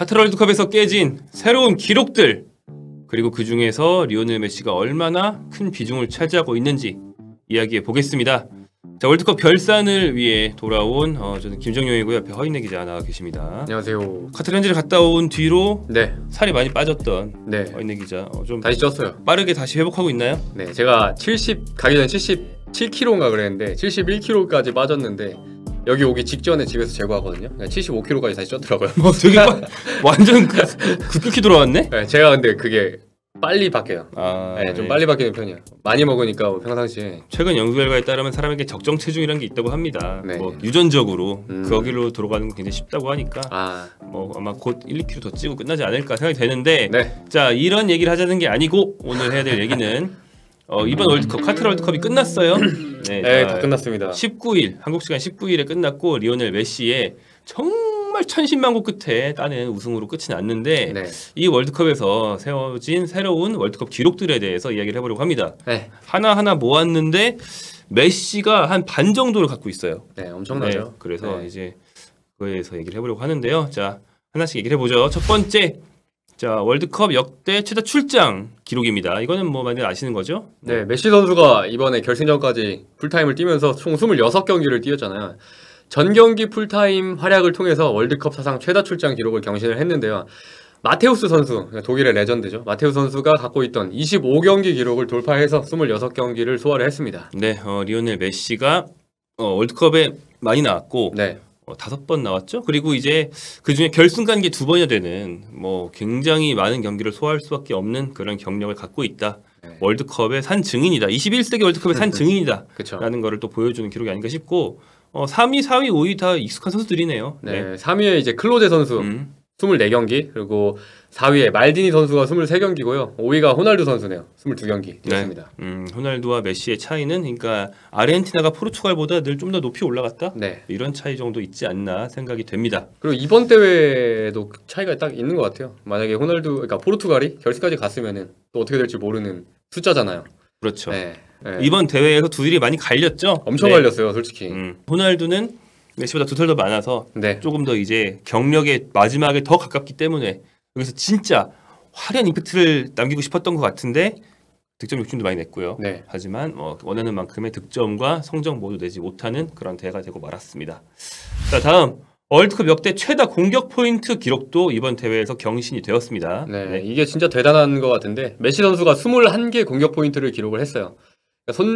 카타르 월드컵에서 깨진 새로운 기록들, 그리고 그 중에서 리오넬 메시가 얼마나 큰 비중을 차지하고 있는지 이야기해 보겠습니다. 자, 월드컵 결산을 위해 돌아온 저는 김정용이고 옆에 허인내 기자 나와 계십니다. 안녕하세요. 카타르 현지를 갔다 온 뒤로 네. 살이 많이 빠졌던 허인내 기자 좀 다시 쪘어요. 빠르게 다시 회복하고 있나요? 네, 제가 가기 전에 77kg인가 그랬는데 71kg까지 빠졌는데 여기 오기 직전에 집에서 제거하거든요. 75kg까지 다시 쪘더라고요. 되게 완전 급격히 돌아왔네? 네, 제가 근데 그게 빨리 바뀌어요. 좀 네. 빨리 바뀌는 편이에요. 많이 먹으니까 평상시에. 최근 연구 결과에 따르면 사람에게 적정 체중이라는 게 있다고 합니다. 네. 뭐 유전적으로 거기로 들어가는 건 굉장히 쉽다고 하니까 뭐 아마 곧 1, 2kg 더 찌고 끝나지 않을까 생각이 되는데 네. 자, 이런 얘기를 하자는 게 아니고 오늘 해야 될 얘기는 이번 월드컵 카타르 월드컵이 끝났어요. 네, 다 끝났습니다. 19일 한국 시간 19일에 끝났고 리오넬 메시의 정말 천신만고 끝에 따낸 우승으로 끝이 났는데 이 월드컵에서 세워진 새로운 월드컵 기록들에 대해서 이야기를 해보려고 합니다. 하나하나 모았는데 메시가 한 반 정도를 갖고 있어요. 네, 엄청나죠. 그래서 이제 그거에 대해서 얘기를 해보려고 하는데요. 자, 하나씩 얘기를 해보죠. 첫 번째, 자, 월드컵 역대 최다 출장 기록입니다. 이거는 뭐 많이 아시는 거죠? 네, 메시 선수가 이번에 결승전까지 풀타임을 뛰면서 총 26경기를 뛰었잖아요. 전 경기 풀타임 활약을 통해서 월드컵 사상 최다 출장 기록을 경신을 했는데요. 마테우스 선수, 독일의 레전드죠. 마테우스 선수가 갖고 있던 25경기 기록을 돌파해서 26경기를 소화를 했습니다. 네, 리오넬 메시가 월드컵에 많이 나왔고 5번 나왔죠. 그리고 이제 그 중에 결승 간 게 2번이나 되는 뭐 굉장히 많은 경기를 소화할 수밖에 없는 그런 경력을 갖고 있다. 월드컵의 산 증인이다. 21세기 월드컵의 산 증인이다. 라는 거를 또 보여주는 기록이 아닌가 싶고 3위, 4위, 5위 다 익숙한 선수들이네요. 네, 3위에 이제 클로제 선수 24경기, 그리고 4위에 말디니 선수가 23경기고요. 5위가 호날두 선수네요. 22경기 뛰었습니다. 호날두와 메시의 차이는 그러니까 아르헨티나가 포르투갈보다 늘 좀 더 높이 올라갔다? 이런 차이 정도 있지 않나 생각이 됩니다. 그리고 이번 대회도 차이가 딱 있는 것 같아요. 만약에 그러니까 포르투갈이 결승까지 갔으면은 또 어떻게 될지 모르는 숫자잖아요. 그렇죠. 이번 대회에서 둘이 많이 갈렸죠? 엄청 갈렸어요, 솔직히. 호날두는 메시보다 2살 더 많아서 조금 더 이제 경력의 마지막에 더 가깝기 때문에 여기서 진짜 화려한 임팩트를 남기고 싶었던 것 같은데 득점 욕심도 많이 냈고요. 하지만 원하는 만큼의 득점과 성적 모두 내지 못하는 그런 대회가 되고 말았습니다. 자, 다음 월드컵 역대 최다 공격 포인트 기록도 이번 대회에서 경신이 되었습니다. 이게 진짜 대단한 것 같은데 메시 선수가 21개 공격 포인트를 기록을 했어요.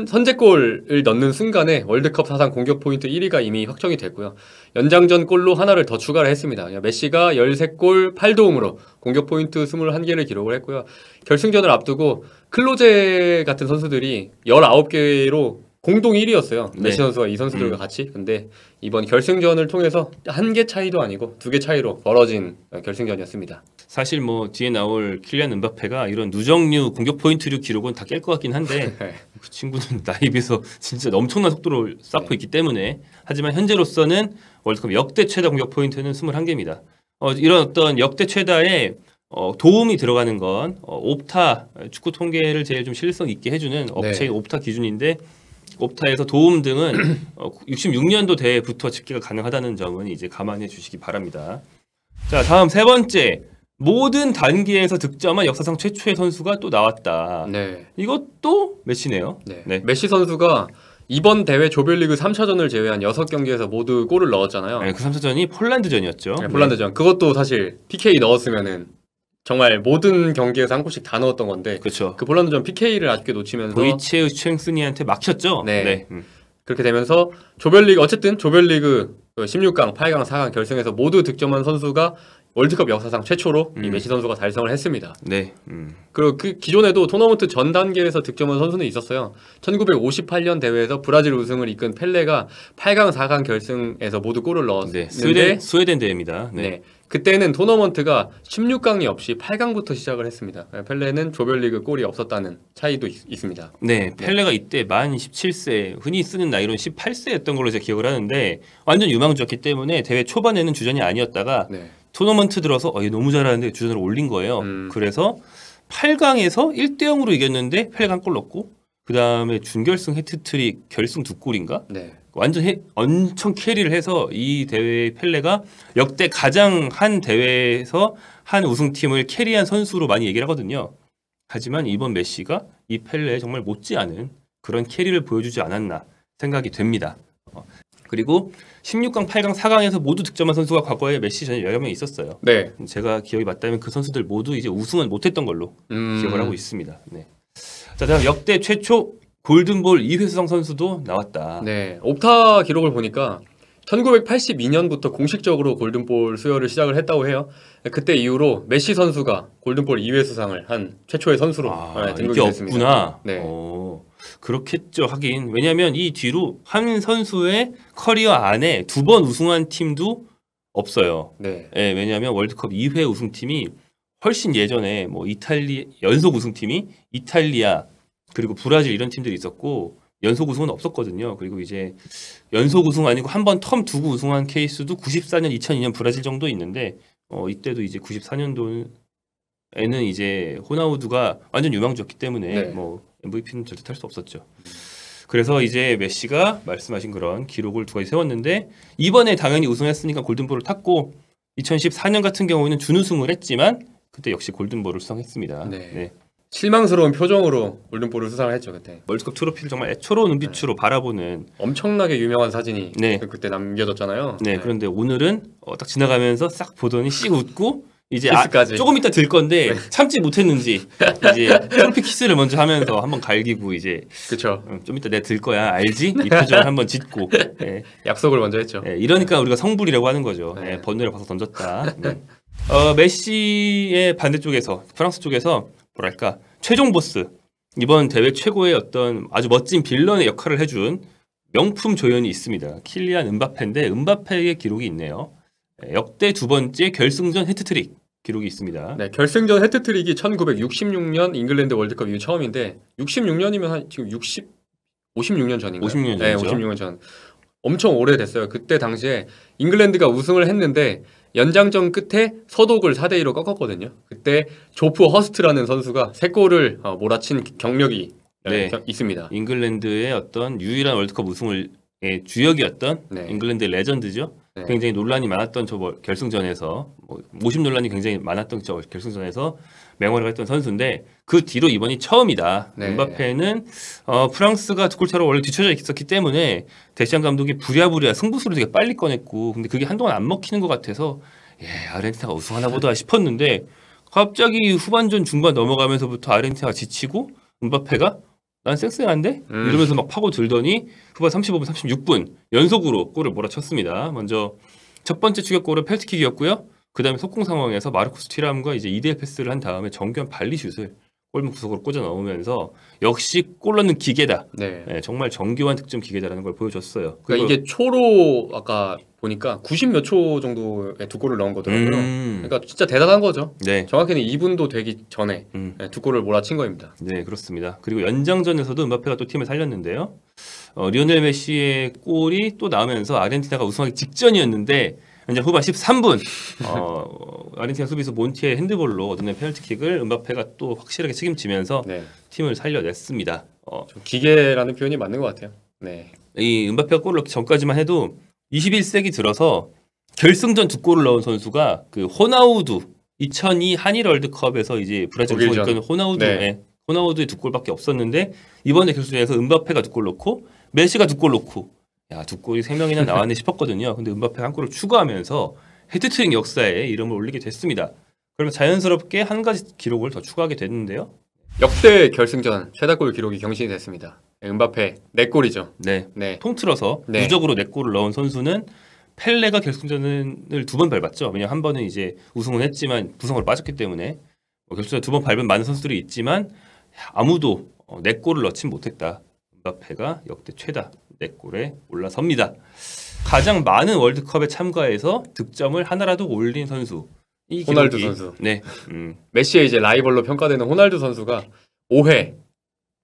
선제골을 넣는 순간에 월드컵 사상 공격 포인트 1위가 이미 확정이 됐고요. 연장전 골로 하나를 더 추가를 했습니다. 메시가 13골 8도움으로 공격 포인트 21개를 기록을 했고요. 결승전을 앞두고 클로제 같은 선수들이 19개로 공동 1위였어요. 메시 선수와 이 선수들과 같이. 근데 이번 결승전을 통해서 1개 차이도 아니고 2개 차이로 벌어진 결승전이었습니다. 사실 뭐 뒤에 나올 킬리안 은바페가 이런 누적류 공격 포인트류 기록은 다 깰 것 같긴 한데 그 친구는 나이에 비해서 진짜 엄청난 속도로 쌓고 있기 때문에 하지만 현재로서는 월드컵 역대 최다 공격 포인트는 21개입니다. 이런 어떤 역대 최다의 도움이 들어가는 건 옵타 축구 통계를 제일 좀 신뢰성 있게 해주는 업체인 옵타 기준인데 옵타에서 도움 등은 66년도 대회부터 집계가 가능하다는 점은 이제 감안해 주시기 바랍니다. 자, 다음 세 번째, 모든 단계에서 득점한 역사상 최초의 선수가 또 나왔다. 이것도 메시네요. 메시 선수가 이번 대회 조별리그 3차전을 제외한 6경기에서 모두 골을 넣었잖아요. 그 3차전이 폴란드전이었죠. 폴란드전. 그것도 사실 PK 넣었으면은 정말 모든 경기에서 한 골씩 다 넣었던 건데 그 폴란드전 PK를 아쉽게 놓치면서 도이체 쉥스니한테 막혔죠. 그렇게 되면서 어쨌든 조별리그 16강, 8강, 4강 결승에서 모두 득점한 선수가 월드컵 역사상 최초로 이 메시 선수가 달성을 했습니다. 그리고 그 기존에도 토너먼트 전 단계에서 득점한 선수는 있었어요. 1958년 대회에서 브라질 우승을 이끈 펠레가 8강, 4강 결승에서 모두 골을 넣었는데 스웨덴 대회입니다. 그때는 토너먼트가 16강이 없이 8강부터 시작을 했습니다. 펠레는 조별리그 골이 없었다는 차이도 있습니다. 펠레가 이때 만 17세, 흔히 쓰는 나이로는 18세였던 걸로 제가 기억을 하는데 완전 유망주였기 때문에 대회 초반에는 주전이 아니었다가 토너먼트 들어서 얘 너무 잘하는데 주전으로 올린 거예요. 그래서 8강에서 1대0으로 이겼는데 펠레가 한 골 넣고 그 다음에 준결승 해트트릭 결승 2골인가? 완전 엄청 캐리를 해서 이 대회 펠레가 역대 가장 한 대회에서 한 우승팀을 캐리한 선수로 많이 얘기를 하거든요. 하지만 이번 메시가 이 펠레에 정말 못지않은 그런 캐리를 보여주지 않았나 생각이 됩니다. 그리고 16강, 8강, 4강에서 모두 득점한 선수가 과거에 메시 전에 여러 명 있었어요. 네. 제가 기억이 맞다면 그 선수들 모두 이제 우승은 못했던 걸로 기억을 하고 있습니다. 네. 자, 다음 역대 최초 골든볼 2회 수상 선수도 나왔다. 네. 옵타 기록을 보니까 1982년부터 공식적으로 골든볼 수여를 시작을 했다고 해요. 그때 이후로 메시 선수가 골든볼 2회 수상을 한 최초의 선수로 등록이 이게 됐습니다. 없구나. 네. 그렇겠죠. 하긴 왜냐하면 이 뒤로 한 선수의 커리어 안에 2번 우승한 팀도 없어요. 네. 네, 왜냐하면 월드컵 2회 우승팀이 훨씬 예전에 뭐 연속 우승팀이 이탈리아 그리고 브라질 이런 팀들이 있었고 연속 우승은 없었거든요. 그리고 이제 연속 우승 아니고 한 번 텀 두고 우승한 케이스도 94년, 2002년 브라질 정도 있는데 이때도 이제 94년도에는 이제 호나우두가 완전 유망주였기 때문에 네. 뭐 MVP는 절대 탈 수 없었죠. 그래서 이제 메시가 말씀하신 그런 기록을 두 가지 세웠는데 이번에 당연히 우승했으니까 골든볼을 탔고 2014년 같은 경우에는 준우승을 했지만 그때 역시 골든볼을 수상했습니다. 네. 네. 실망스러운 표정으로 골든볼을 수상을 했죠 그때. 월드컵 트로피를 정말 애초로운 눈빛으로 바라보는 엄청나게 유명한 사진이 네. 그때 남겨졌잖아요. 네, 그런데 오늘은 딱 지나가면서 싹 보더니 씩 웃고 이제 키스까지. 조금 이따 들 건데 참지 못했는지 이제 트로피 키스를 먼저 하면서 한번 갈기고 이제 그렇죠. 좀 이따 내가 들 거야 알지? 이 표정을 한번 짓고 약속을 먼저 했죠. 이러니까 우리가 성불이라고 하는 거죠. 네. 번뇌를 봐서 던졌다. 메시의 반대쪽에서 프랑스 쪽에서 뭐랄까 최종 보스 이번 대회 최고의 어떤 아주 멋진 빌런의 역할을 해준 명품 조연이 있습니다. 킬리안 은바페인데 은바페의 기록이 있네요. 역대 두 번째 결승전 해트트릭 기록이 있습니다. 네, 결승전 해트트릭이 1966년 잉글랜드 월드컵 이후 처음인데 66년이면 한 지금 56년 전인가요? 56년 네, 전이죠. 56년 전. 엄청 오래됐어요. 그때 당시에 잉글랜드가 우승을 했는데 연장전 끝에 서독을 4대2로 꺾었거든요. 그때 조프 허스트라는 선수가 3골을 몰아친 경력이 네. 있습니다. 잉글랜드의 어떤 유일한 월드컵 우승을 주역이었던 네. 잉글랜드의 레전드죠. 네. 굉장히 논란이 많았던 저 결승전에서 모심 논란이 굉장히 많았던 저 결승전에서 맹활약을 했던 선수인데 그 뒤로 이번이 처음이다. 네. 은바페는 프랑스가 두 골 차로 원래 뒤쳐져 있었기 때문에 데시안 감독이 부랴부랴 승부수를 되게 빨리 꺼냈고 근데 그게 한동안 안 먹히는 것 같아서 아르헨티나가 우승하나 보다 싶었는데 갑자기 후반전 중반 넘어가면서부터 아르헨티나가 지치고 은바페가 난 쌩쌩한데? 이러면서 막 파고들더니 후반 35분, 36분 연속으로 골을 몰아쳤습니다. 먼저 첫 번째 추격골은 페널티킥이었고요. 그 다음에 속공 상황에서 마르코스 튀람과 이제 2대1 패스를 한 다음에 정교한 발리슛을 골문 구석으로 꽂아 넣으면서 역시 골 넣는 기계다. 네. 네, 정말 정교한 득점 기계다라는 걸 보여줬어요. 그러니까 이게 초로 아까 보니까 90 몇 초 정도에 2골을 넣은 거더라고요. 그러니까 진짜 대단한 거죠. 네. 정확히는 2분도 되기 전에 2골을 몰아친 거입니다. 네, 그렇습니다. 그리고 연장전에서도 은바페가 또 팀을 살렸는데요. 리오넬 메시의 골이 또 나오면서 아르헨티나가 우승하기 직전이었는데 이제 후반 13분 아르헨티나 수비수 몬티의 핸드볼로 얻어낸 페널티킥을 은바페가 또 확실하게 책임지면서 네. 팀을 살려냈습니다. 좀 기계라는 표현이 맞는 것 같아요. 네. 이 은바페가 골을 넣기 전까지만 해도 21세기 들어서 결승전 2골을 넣은 선수가 그 호나우두 2002 한일 월드컵에서 이제 브라질 우승을 이끈 호나우두의 2골밖에 없었는데 이번에 결승전에서 은바페가 2골 넣고 메시가 2골 넣고 2골이 3명이나 나왔네 싶었거든요. 근데 은바페가 한 골을 추가하면서 헤트트릭 역사에 이름을 올리게 됐습니다. 그러면 자연스럽게 한 가지 기록을 더 추가하게 됐는데요. 역대 결승전 최다골 기록이 경신이 됐습니다. 은바페 4골이죠. 네. 네. 통틀어서 누적으로 4골을 넣은 선수는 펠레가 결승전을 2번 밟았죠. 왜냐하면 한 번은 이제 우승은 했지만 부상으로 빠졌기 때문에 결승전 2번 밟은 많은 선수들이 있지만 아무도 4골을 넣지 못했다. 은바페가 역대 최다 4골에 올라섭니다. 가장 많은 월드컵에 참가해서 득점을 하나라도 올린 선수. 호날두 선수. 네. 메시의 이제 라이벌로 평가되는 호날두 선수가 5회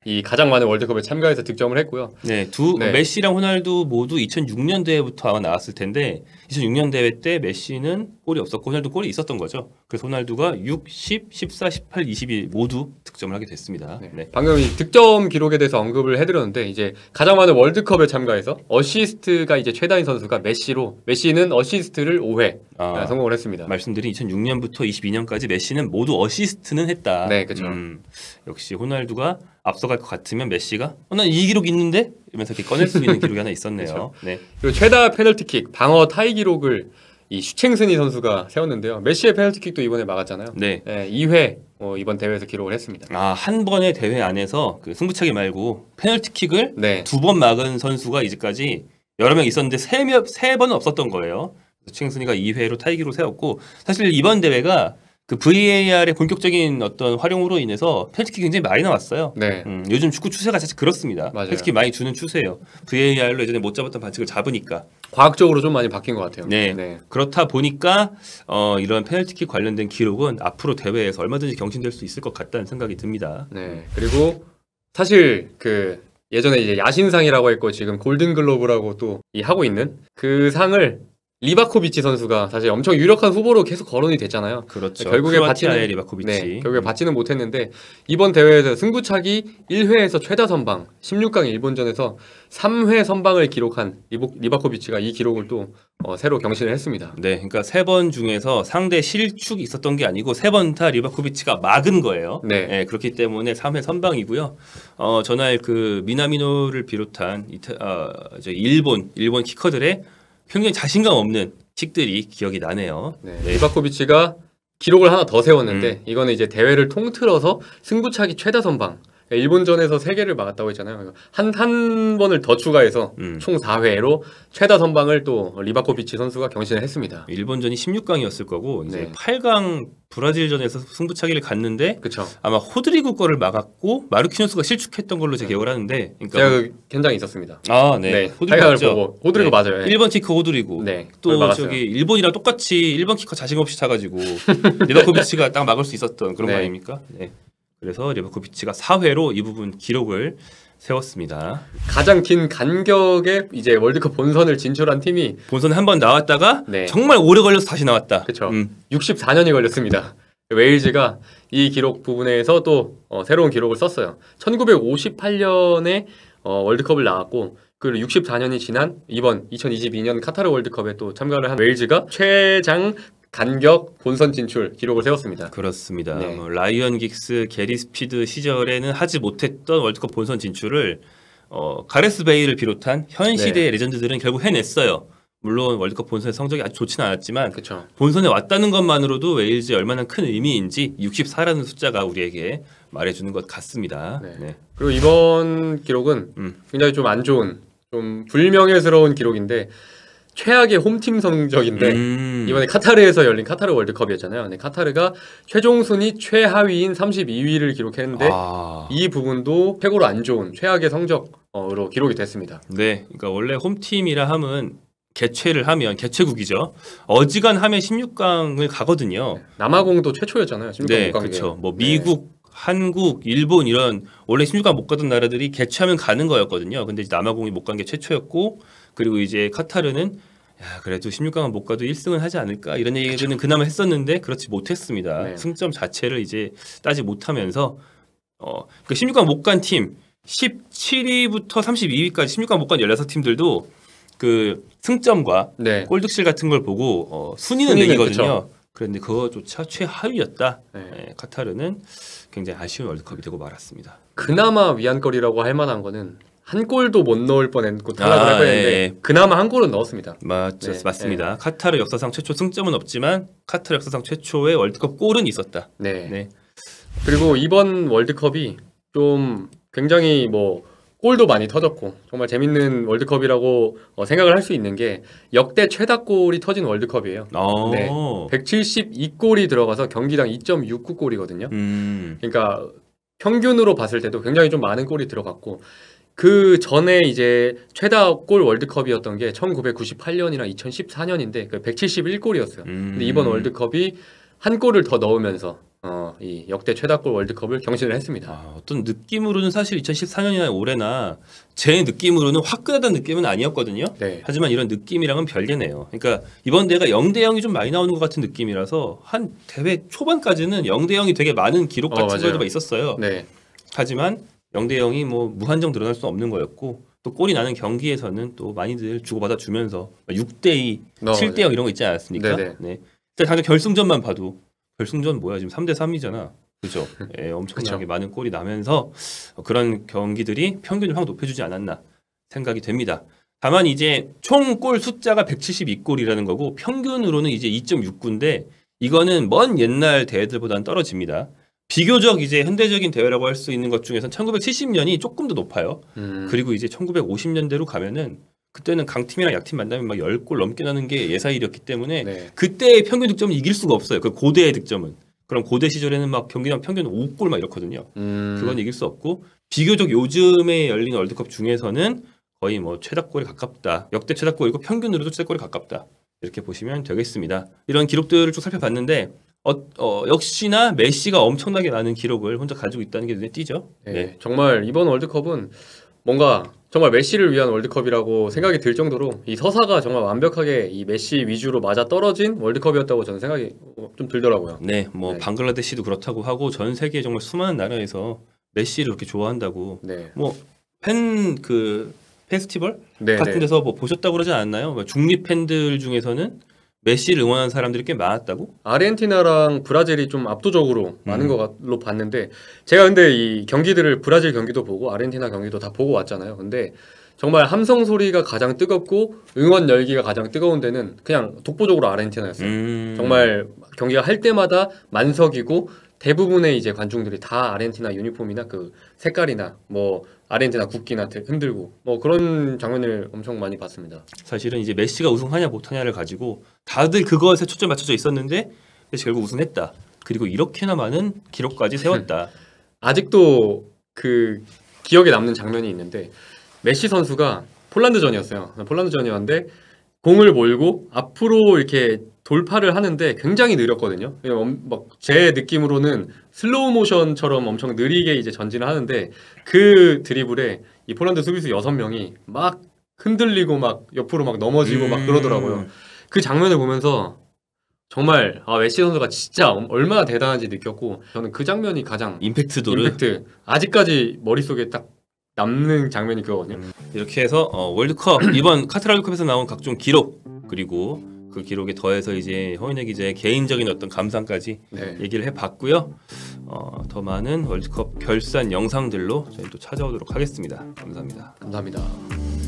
이 가장 많은 월드컵에 참가해서 득점을 했고요. 네, 네. 메시랑 호날두 모두 2006년 대회부터 아마 나왔을 텐데 2006년 대회 때 메시는 골이 없었고 호날두 골이 있었던 거죠. 그래서 호날두가 6, 10, 14, 18, 22 모두 득점을 하게 됐습니다. 네. 네. 방금 이 득점 기록에 대해서 언급을 해드렸는데 이제 가장 많은 월드컵에 참가해서 어시스트가 이제 최다인 선수가 메시로 메시는 어시스트를 5회 성공을 했습니다. 말씀드린 2006년부터 22년까지 메시는 모두 어시스트는 했다. 네, 그렇죠. 역시 호날두가 앞서갈 것 같으면 메시가 난 이 기록 있는데 이러면서 이렇게 꺼낼 수 있는 기록이 하나 있었네요. 그렇죠. 네. 그리고 최다 페널티킥 방어 타이 기록을 이 슈챙스니 선수가 세웠는데요. 메시의 페널티킥도 이번에 막았잖아요. 네. 2회 이번 대회에서 기록을 했습니다. 한 번의 대회 안에서 그 승부차기 말고 페널티킥을 네. 2번 막은 선수가 이제까지 여러 명 있었는데 세 번은 없었던 거예요. 쳄스니가 2회로 타이기로 세웠고 사실 이번 대회가 그 VAR의 본격적인 어떤 활용으로 인해서 페널티킥이 굉장히 많이 나왔어요. 네. 요즘 축구 추세가 사실 그렇습니다. 맞아요. 페널티킥 많이 주는 추세예요. VAR로 예전에 못 잡았던 반칙을 잡으니까. 과학적으로 좀 많이 바뀐 것 같아요. 네. 그렇다 보니까 이런 페널티킥 관련된 기록은 앞으로 대회에서 얼마든지 경신될 수 있을 것 같다는 생각이 듭니다. 네. 그리고 사실 그 예전에 이제 야신상이라고 했고 지금 골든글로브라고 또 하고 있는 그 상을 리바코비치 선수가 사실 엄청 유력한 후보로 계속 거론이 됐잖아요. 그렇죠. 결국에 받지는 리바코비치. 네, 결국에 받지는 못했는데 이번 대회에서 승부차기 1회에서 최다 선방 16강 일본전에서 3회 선방을 기록한 리바코비치가 이 기록을 또 새로 경신을 했습니다. 네, 그러니까 3번 중에서 상대 실축이 있었던 게 아니고 3번 다 리바코비치가 막은 거예요. 네. 그렇기 때문에 3회 선방이고요. 전날 그 미나미노를 비롯한 일본 키커들의 굉장히 자신감 없는 킥들이 기억이 나네요. 네. 리바코비치가 기록을 하나 더 세웠는데 이거는 이제 대회를 통틀어서 승부차기 최다 선방 일본전에서 3개를 막았다고 했잖아요. 한 번을 더 추가해서 총 4회로 최다 선방을 또 리바코비치 선수가 경신을 했습니다. 일본전이 16강이었을 거고 이제 네. 8강 브라질전에서 승부차기를 갔는데 그쵸. 아마 호드리구 거를 막았고 마르키노스가 실축했던 걸로 제 기억을 하는데 그러니까 제가 그 현장에 있었습니다. 네. 호드리구 보고 호드리구 맞아요. 1번 키커 호드리구. 네. 또 저기 일본이랑 똑같이 1번 키커 자신 없이 차가지고 리바코비치가 딱 막을 수 있었던 그런 거 아닙니까? 네. 그래서 리바코비치가 4회로 이 부분 기록을 세웠습니다. 가장 긴 간격의 이제 월드컵 본선을 진출한 팀이 본선 한 번 나왔다가 네. 정말 오래 걸려서 다시 나왔다. 그렇죠. 64년이 걸렸습니다. 웨일즈가 이 기록 부분에서 또 새로운 기록을 썼어요. 1958년에 월드컵을 나왔고 그리고 64년이 지난 이번 2022년 카타르 월드컵에 또 참가를 한 웨일즈가 최장 간격 본선 진출 기록을 세웠습니다. 그렇습니다. 네. 라이언 긱스, 게리 스피드 시절에는 하지 못했던 월드컵 본선 진출을 가레스 베일을 비롯한 현 시대의 레전드들은 결국 해냈어요. 물론 월드컵 본선의 성적이 아주 좋지는 않았지만 그쵸. 본선에 왔다는 것만으로도 웨일즈에 얼마나 큰 의미인지 64라는 숫자가 우리에게 말해주는 것 같습니다. 네. 네. 그리고 이번 기록은 굉장히 좀 안 좋은 좀 불명예스러운 기록인데 최악의 홈팀 성적인데 이번에 카타르에서 열린 카타르 월드컵이었잖아요. 네, 카타르가 최종 순위 최하위인 32위를 기록했는데 이 부분도 최고로 안 좋은 최악의 성적으로 기록이 됐습니다. 네, 그러니까 원래 홈팀이라 함은 개최를 하면 개최국이죠. 어지간하면 16강을 가거든요. 네, 남아공도 최초였잖아요. 16강 네, 못 간 게. 그렇죠. 뭐 미국, 한국, 일본 이런 원래 16강 못 가던 나라들이 개최하면 가는 거였거든요. 근데 이제 남아공이 못 간 게 최초였고 그리고 이제 카타르는 그래도 16강은 못 가도 1승은 하지 않을까 이런 얘기는 그나마 했었는데 그렇지 못했습니다. 네. 승점 자체를 이제 따지 못하면서 그 16강 못 간 팀 17위부터 32위까지 16강 못 간 16팀들도 그 승점과 네. 골득실 같은 걸 보고 순위는 내기거든요. 그런데 그거조차 최하위였다. 네. 카타르는 굉장히 아쉬운 월드컵이 되고 말았습니다. 그나마 위안거리라고 할 만한 거는 한 골도 못 넣을 뻔했고 탈락을 할 뻔했는데 예. 그나마 한 골은 넣었습니다. 맞습니다. 카타르 역사상 최초 승점은 없지만 카타르 역사상 최초의 월드컵 골은 있었다. 네. 그리고 이번 월드컵이 좀 굉장히 뭐 골도 많이 터졌고 정말 재밌는 월드컵이라고 생각을 할 수 있는 게 역대 최다 골이 터진 월드컵이에요. 네. 172골이 들어가서 경기당 2.69골이거든요. 그러니까 평균으로 봤을 때도 굉장히 좀 많은 골이 들어갔고 그 전에 이제 최다 골 월드컵이었던 게 1998년이랑 2014년인데 171골이었어요. 근데 이번 월드컵이 한 골을 더 넣으면서 이 역대 최다골 월드컵을 경신을 했습니다. 어떤 느낌으로는 사실 2014년이나 올해나 제 느낌으로는 화끈하다는 느낌은 아니었거든요. 네. 하지만 이런 느낌이랑은 별개네요. 그러니까 이번 대회가 0대 0이 좀 많이 나오는 것 같은 느낌이라서 한 대회 초반까지는 0대 0이 되게 많은 기록 같은 맞아요. 것도 있었어요. 네. 하지만 0대 0이 뭐 무한정 늘어날 수는 없는 거였고 또 골이 나는 경기에서는 또 많이들 주고받아 주면서 6대 2, 7대 0 이런 거 있지 않았습니까? 네네. 네. 당장 결승전만 봐도 결승전 뭐야 지금 3대 3이잖아. 그죠? 예, 엄청나게 그쵸. 많은 골이 나면서 그런 경기들이 평균을 확 높여주지 않았나 생각이 됩니다. 다만 이제 총 골 숫자가 172골이라는 거고 평균으로는 이제 2.69인데 이거는 먼 옛날 대회들보다는 떨어집니다. 비교적 이제 현대적인 대회라고 할 수 있는 것 중에서는 1970년이 조금 더 높아요. 그리고 이제 1950년대로 가면은 그때는 강팀이랑 약팀 만나면 막 10골 넘게 나는 게 예사일이었기 때문에 네. 그때의 평균 득점은 이길 수가 없어요. 그 고대의 득점은. 그럼 고대 시절에는 막 경기당 평균 5골 막 이렇거든요. 그건 이길 수 없고 비교적 요즘에 열린 월드컵 중에서는 거의 뭐 최다골에 가깝다. 역대 최다골이고 평균으로도 최다골에 가깝다. 이렇게 보시면 되겠습니다. 이런 기록들을 쭉 살펴봤는데 역시나 메시가 엄청나게 많은 기록을 혼자 가지고 있다는 게 눈에 띄죠. 네. 정말 이번 월드컵은 뭔가 정말 메시를 위한 월드컵이라고 생각이 들 정도로 이 서사가 정말 완벽하게 이 메시 위주로 맞아 떨어진 월드컵이었다고 저는 생각이 좀 들더라고요. 네, 뭐 네. 방글라데시도 그렇다고 하고 전 세계 정말 수많은 나라에서 메시를 그렇게 좋아한다고 네. 뭐 팬 그 페스티벌 네. 같은 데서 뭐 보셨다고 그러지 않았나요? 뭐 중립 팬들 중에서는 메시를 응원하는 사람들이 꽤 많았다고? 아르헨티나랑 브라질이 좀 압도적으로 많은 걸로 봤는데 제가 근데 이 경기들을 브라질 경기도 보고 아르헨티나 경기도 다 보고 왔잖아요. 근데 정말 함성 소리가 가장 뜨겁고 응원 열기가 가장 뜨거운 데는 그냥 독보적으로 아르헨티나였어요. 정말 경기가 할 때마다 만석이고 대부분의 이제 관중들이 다 아르헨티나 유니폼이나 그 색깔이나 뭐 아르헨티나 국기나 흔들고 뭐 그런 장면을 엄청 많이 봤습니다. 사실은 이제 메시가 우승하냐 못하냐를 가지고 다들 그것에 초점 맞춰져 있었는데 메시 결국 우승했다. 그리고 이렇게나 많은 기록까지 세웠다. 아직도 그 기억에 남는 장면이 있는데 메시 선수가 폴란드전이었어요. 폴란드전이었는데 공을 몰고 앞으로 이렇게 돌파를 하는데 굉장히 느렸거든요. 막 제 느낌으로는 슬로우 모션처럼 엄청 느리게 이제 전진을 하는데 그 드리블에 이 폴란드 수비수 6명이 막 흔들리고 막 옆으로 막 넘어지고 막 그러더라고요. 그 장면을 보면서 정말 메시 선수가 진짜 얼마나 대단한지 느꼈고 저는 그 장면이 가장 임팩트 아직까지 머릿속에 딱 남는 장면이 그거거든요. 이렇게 해서 월드컵 이번 카타르 월드컵에서 나온 각종 기록 그리고 그 기록에 더해서 이제 허인혜 기자의 개인적인 어떤 감상까지 얘기를 해봤고요. 더 많은 월드컵 결산 영상들로 저희 또 찾아오도록 하겠습니다. 감사합니다. 감사합니다.